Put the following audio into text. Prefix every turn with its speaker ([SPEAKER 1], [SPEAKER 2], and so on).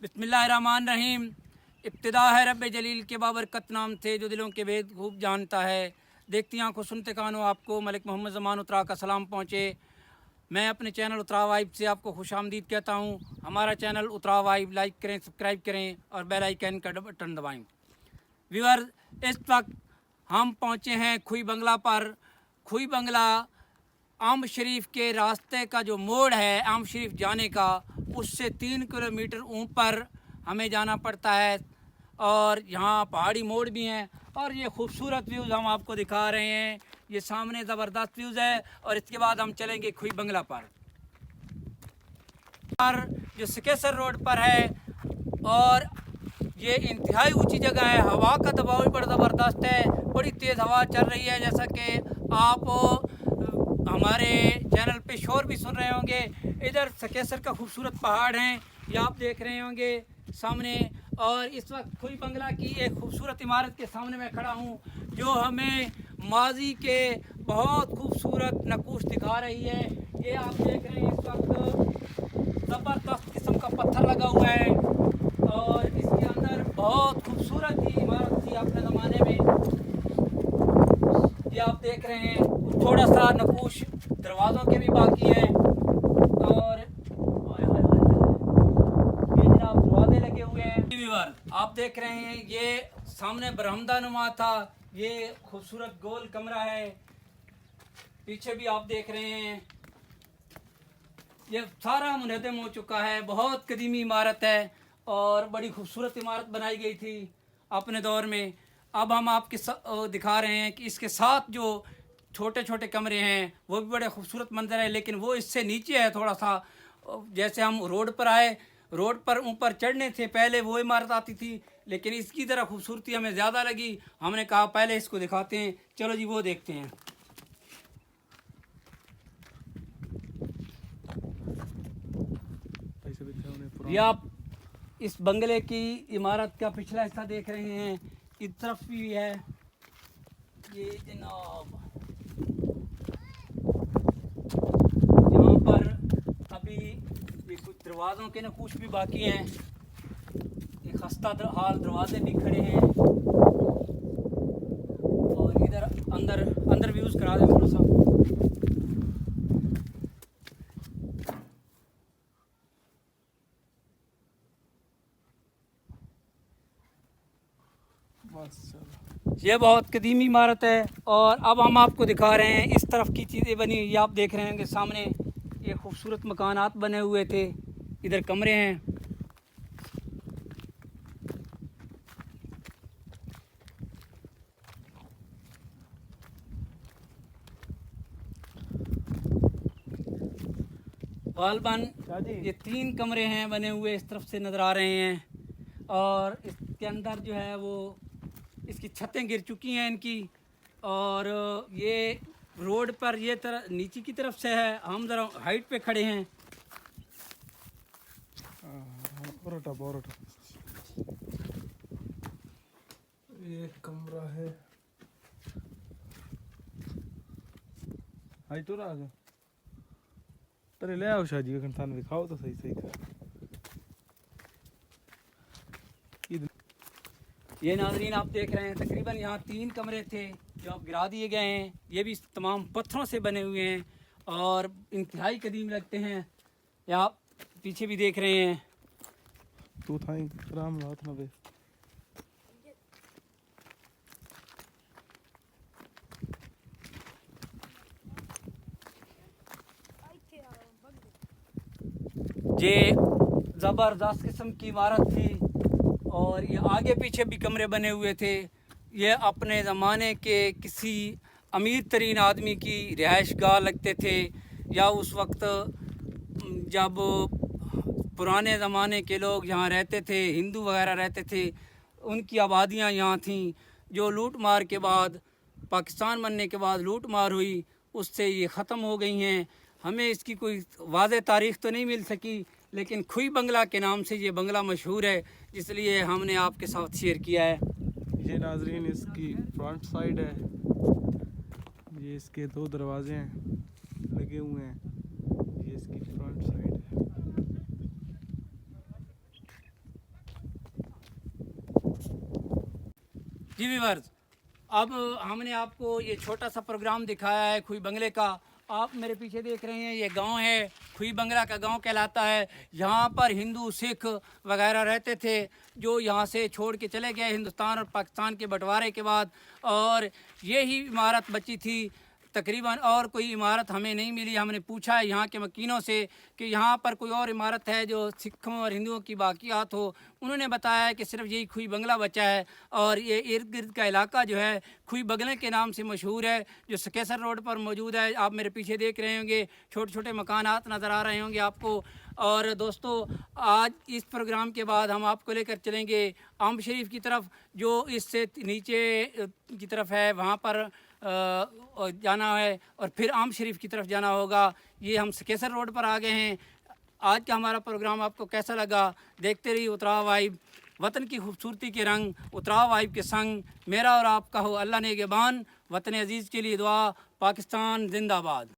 [SPEAKER 1] बिस्मिल्लाहिर्रहमानिर्रहीम। इब्तिदा है रब जलील के बाबरकत नाम से जो दिलों के भेद खूब जानता है। देखती आंखों सुनते कानों आपको मलिक मोहम्मद ज़मान उतरा का सलाम पहुँचे। मैं अपने चैनल उतरा वाइब से आपको खुशामदीद कहता हूँ। हमारा चैनल उतरा वाइब लाइक करें, सब्सक्राइब करें और बेल आइकन का बटन दबाएँ। व्यूअर, इस वक्त हम पहुँचे हैं खुई बंगला पर। खुई बंगला आम शरीफ के रास्ते का जो मोड़ है आम शरीफ जाने का, उससे 3 किलोमीटर ऊपर हमें जाना पड़ता है और यहाँ पहाड़ी मोड़ भी हैं और ये खूबसूरत व्यूज़ हम आपको दिखा रहे हैं। ये सामने ज़बरदस्त व्यूज़ है और इसके बाद हम चलेंगे खुई बंगला पर जो सकेसर रोड पर है और ये इंतहाई ऊंची जगह है। हवा का दबाव भी बड़ा ज़बरदस्त है, बड़ी तेज़ हवा चल रही है। जैसा कि आप हमारे चैनल पे शोर भी सुन रहे होंगे। इधर सकेसर का खूबसूरत पहाड़ हैं, ये आप देख रहे होंगे सामने। और इस वक्त खुई बंगला की एक खूबसूरत इमारत के सामने मैं खड़ा हूँ जो हमें माजी के बहुत खूबसूरत नक्काश दिखा रही है। ये आप देख रहे हैं, इस वक्त ज़बरदस्त किस्म का पत्थर लगा हुआ है और इसके अंदर बहुत खूबसूरत ही इमारत थी अपने ज़माने में। ये आप देख रहे हैं, थोड़ा सा नक्काश दरवाज़ों के भी बाकी हैं और ये जनाब दरवाजे लगे हुए हैं। आप देख रहे हैं, ये सामने बरामदा नुमा था, ये खूबसूरत गोल कमरा है। पीछे भी आप देख रहे हैं, ये सारा मुनहदम हो चुका है। बहुत कदीमी इमारत है और बड़ी खूबसूरत इमारत बनाई गई थी अपने दौर में। अब हम आपके दिखा रहे हैं कि इसके साथ जो छोटे छोटे कमरे हैं वो भी बड़े खूबसूरत मंजर है, लेकिन वो इससे नीचे है थोड़ा सा। जैसे हम रोड पर आए, रोड पर ऊपर चढ़ने से पहले वो इमारत आती थी, लेकिन इसकी तरह खूबसूरती हमें ज़्यादा लगी। हमने कहा पहले इसको दिखाते हैं, चलो जी वो देखते हैं। ये आप इस बंगले की इमारत का पिछला हिस्सा देख रहे हैं, इस तरफ भी है ये जनाब। यहाँ पर अभी ये कुछ दरवाज़ों के नक्काश भी बाकी हैं, ये खस्ता हाल दरवाजे भी खड़े हैं। और इधर अंदर अंदर व्यूज़ करा दें थोड़ा सा। ये बहुत कदीमी इमारत है और अब हम आपको दिखा रहे हैं इस तरफ की चीज़ें बनी हुई। आप देख रहे हैं कि सामने ये खूबसूरत मकानात बने हुए थे, इधर कमरे हैं। गालबन ये 3 कमरे हैं बने हुए, इस तरफ से नज़र आ रहे हैं। और इसके अंदर जो है वो इसकी छतें गिर चुकी हैं इनकी। और ये रोड पर ये तरह नीचे की तरफ से है, हम ज़रा हाइट पे खड़े हैं।
[SPEAKER 2] ये कमरा है, हाइट हो रहा है। अरे ले आओ शादी का खान दिखाओ तो सही सही का।
[SPEAKER 1] ये नाज़रीन आप देख रहे हैं, तकरीबन यहाँ 3 कमरे थे जो अब गिरा दिए गए हैं। ये भी तमाम पत्थरों से बने हुए हैं और इंतहाई कदीम लगते हैं। ये आप पीछे भी देख रहे हैं।
[SPEAKER 2] तू था राम रात ना बे।
[SPEAKER 1] ये ज़बरदस्त किस्म की इमारत थी और ये आगे पीछे भी कमरे बने हुए थे। ये अपने ज़माने के किसी अमीर तरीन आदमी की रिहाइश गाह लगते थे, या उस वक्त जब पुराने ज़माने के लोग यहाँ रहते थे, हिंदू वगैरह रहते थे, उनकी आबादियाँ यहाँ थीं। जो लूट मार के बाद, पाकिस्तान बनने के बाद लूट मार हुई, उससे ये ख़त्म हो गई हैं। हमें इसकी कोई वाज़ेह तारीख़ तो नहीं मिल सकी, लेकिन खुई बंगला के नाम से ये बंगला मशहूर है, इसलिए हमने आपके साथ शेयर किया है।
[SPEAKER 2] ये नाजरीन इसकी फ्रंट साइड है, ये इसके 2 दरवाजे हैं लगे हुए हैं। ये इसकी फ्रंट साइड है।
[SPEAKER 1] जी व्यूअर्स, अब हमने आपको ये छोटा सा प्रोग्राम दिखाया है खुई बंगले का। आप मेरे पीछे देख रहे हैं, ये गांव है, खुई बंगला का गांव कहलाता है। यहाँ पर हिंदू सिख वगैरह रहते थे, जो यहाँ से छोड़ के चले गए हिंदुस्तान और पाकिस्तान के बंटवारे के बाद, और यही इमारत बची थी तकरीबन। और कोई इमारत हमें नहीं मिली। हमने पूछा है यहाँ के मकीनों से कि यहाँ पर कोई और इमारत है जो सिखों और हिंदुओं की बाकियात हो। उन्होंने बताया है कि सिर्फ यही खुई बंगला बचा है, और ये इर्द गिर्द का इलाका जो है खुई बंगले के नाम से मशहूर है, जो सकेसर रोड पर मौजूद है। आप मेरे पीछे देख रहे होंगे, छोटे छोटे मकानात नज़र आ रहे होंगे आपको। और दोस्तों, आज इस प्रोग्राम के बाद हम आपको लेकर चलेंगे आम शरीफ की तरफ, जो इससे नीचे की तरफ है, वहाँ पर जाना है, और फिर आम शरीफ की तरफ जाना होगा। ये हम सकेसर रोड पर आ गए हैं। आज का हमारा प्रोग्राम आपको कैसा लगा? देखते रहिए उतराव वाइब, वतन की खूबसूरती के रंग उतराव वाइब के संग। मेरा और आपका हो अल्लाह नेगेबान। वतन अजीज़ के लिए दुआ। पाकिस्तान जिंदाबाद।